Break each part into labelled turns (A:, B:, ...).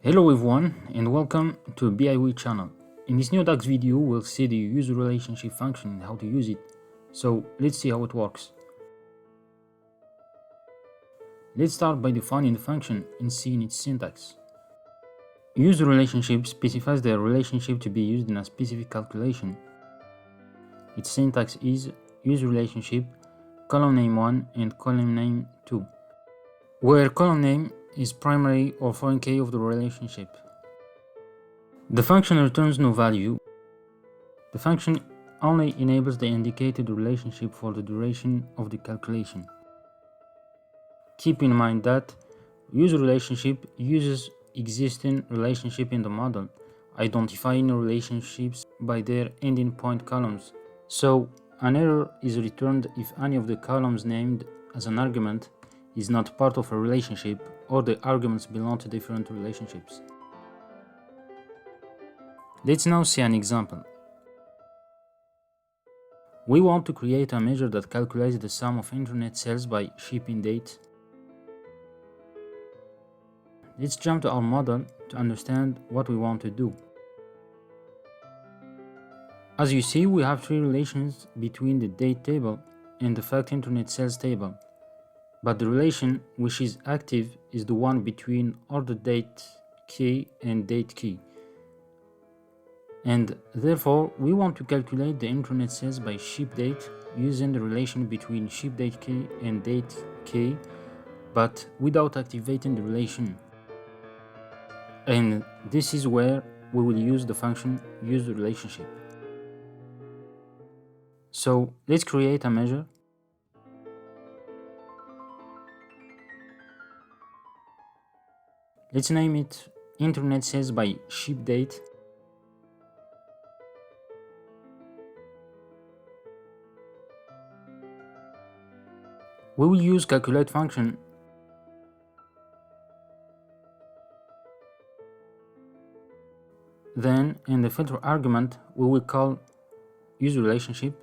A: Hello everyone and welcome to BIW channel. In this new DAX video we'll see the user relationship function and how to use it. So let's see how it works. Let's start by defining the function and seeing its syntax. User relationship specifies the relationship to be used in a specific calculation. Its syntax is user relationship column name 1 and column name 2, where column name is primary or foreign key of the relationship. The function returns no value. The function only enables the indicated relationship for the duration of the calculation. Keep in mind that user relationship uses existing relationship in the model, identifying relationships by their ending point columns. So an error is returned if any of the columns named as an argument is not part of a relationship or the arguments belong to different relationships. Let's now see an example. We want to create a measure that calculates the sum of internet sales by shipping date. Let's jump to our model to understand what we want to do. As you see, we have three relations between the date table and the fact internet sales table. But the relation which is active is the one between order date key and date key. And therefore, we want to calculate the internet sales by ship date using the relation between ship date key and date key, but without activating the relation. And this is where we will use the function useRelationship. So let's create a measure. Let's name it internet sales by ship date. We will use calculate function. Then in the filter argument we will call user relationship,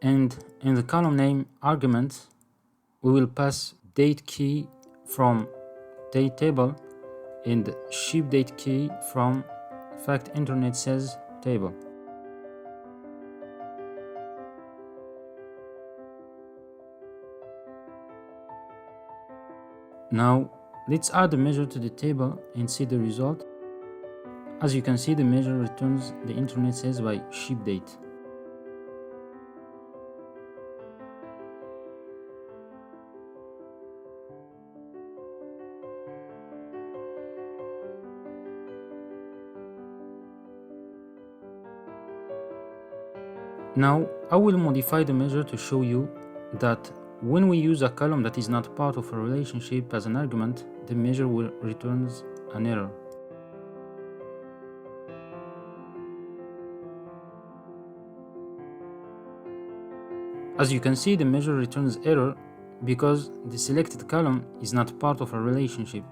A: and in the column name argument we will pass date key from date table and ship date key from fact internet sales table. Now let's add the measure to the table and see the result. As you can see, the measure returns the internet sales by ship date. Now I will modify the measure to show you that when we use a column that is not part of a relationship as an argument, the measure will returns an error. As you can see, the measure returns error because the selected column is not part of a relationship.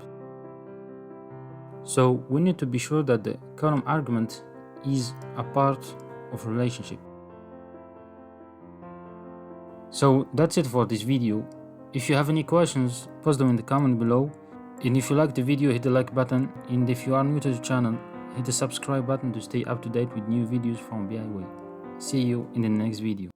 A: So we need to be sure that the column argument is a part of a relationship. So that's it for this video. If you have any questions, post them in the comment below. And if you like the video, hit the like button. And if you are new to the channel, hit the subscribe button to stay up to date with new videos from BIW. See you in the next video.